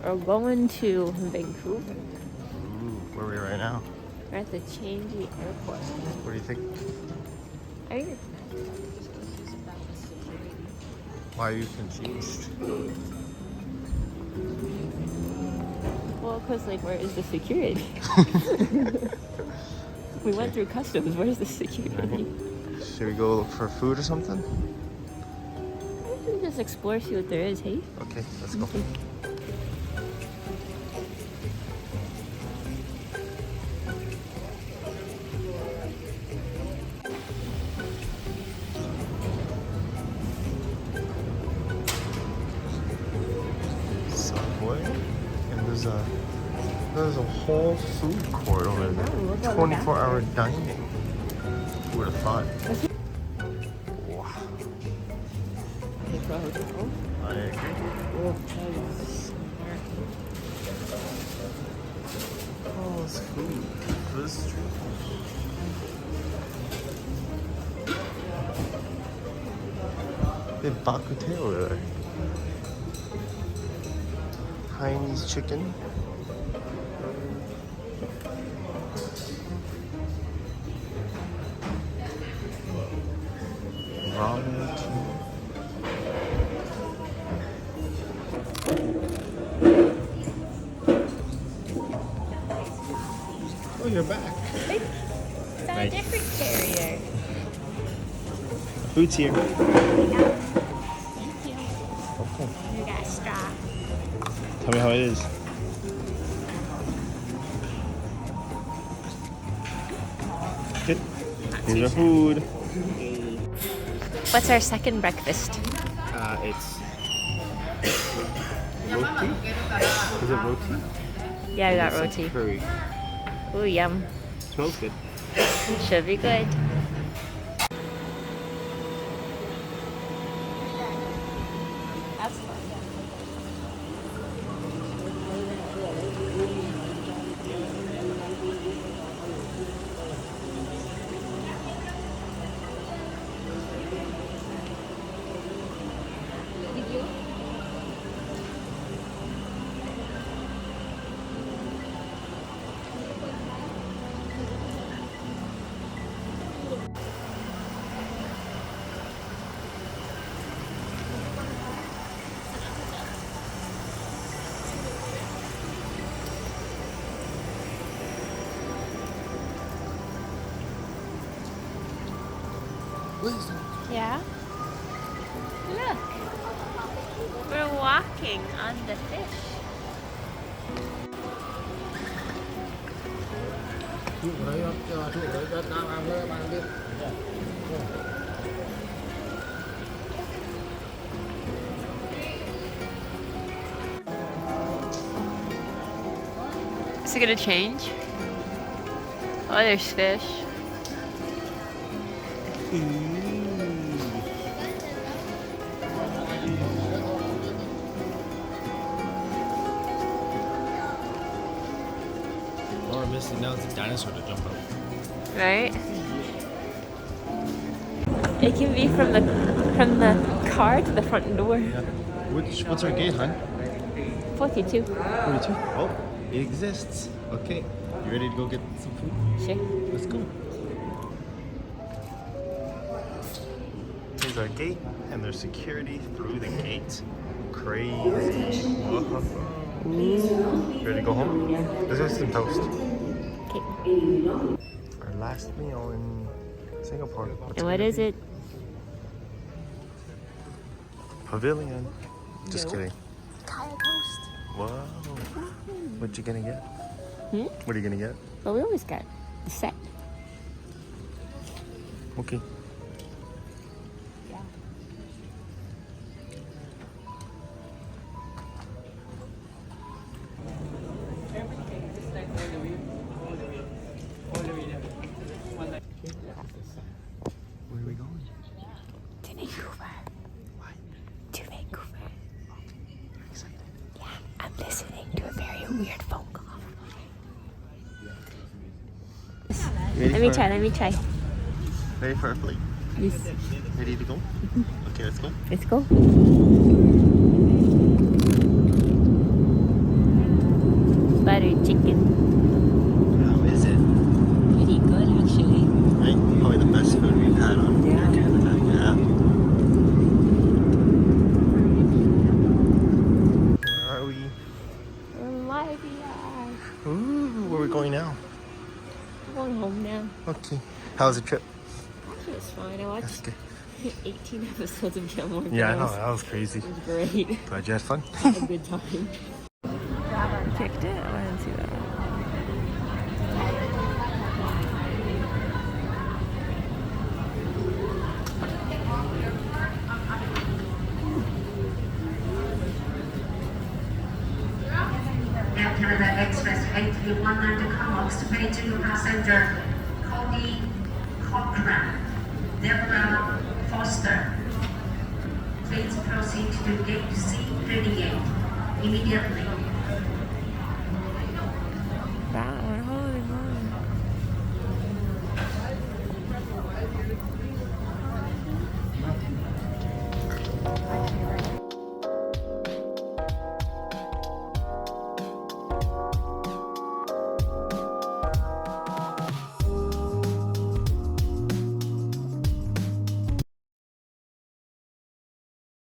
We're going to Vancouver. Ooh, where are we right now? We're at the Changi airport. What do you think? Are you? Why are you confused? Well, because, like, where is the security? We went through customs. Where's the security? Should we go look for food or something? We can just explore, see what there is, hey? Okay, let's go. Okay. Subway, and there's a whole food court over there. 24-hour dining. Who would have thought? Wow. I agree. Oh, it's food. This is true. They have bak kut teh over there. Chinese chicken. Ramen. Oh, you're back. It's on a different carrier. Food's here. Thank you. Okay. You got a straw. Tell me how it is. Good. Here's our food. What's our second breakfast? It's roti. Is it roti? Yeah, we got It's like roti. curry. Ooh, yum. Smells good. Should be good. Yeah? Look. We're walking on the fish. Is it gonna change? Oh, there's fish. All we're missing now is a dinosaur to jump out. Right? It can be from the car to the front door. Yeah. What's our gate, hon? 42. 42. Oh, it exists. Okay. You ready to go get some food? Sure. Let's go. Here's our gate, and there's security through the gate. Crazy. Whoa. You ready to go home? Yeah. Let's get some toast. Okay. Our last meal in Singapore. What's And what gonna is be? it? Pavilion. Just No. kidding. Kaya toast. Whoa. What you gonna get? Hmm? What are you gonna get? Well, we always got the set. Okay. Yeah. Where are we going? To Vancouver. Why? To Vancouver. You're excited. Yeah, I'm listening to a very weird phone call. Let me try. Ready for our flight? Yes. Ready to go? Okay, let's go. Let's go. chicken. How is it? Pretty good, actually. Right? Probably the best food we've had on Air Canada. Yeah. Where are we? Libya. Ooh, where are we going now? I'm going home now. Okay. How was the trip? Actually, it was fine. I That's watched good. 18 episodes of Gilmore Girls. Yeah, I know. That was crazy. It was great. Glad you had fun. Had a good time. Kicked it? Oh, I didn't see that. Air Canada Express 8319 Comox to Beijing passenger Cody Cochran, Deborah Foster. Please proceed to gate C38 immediately.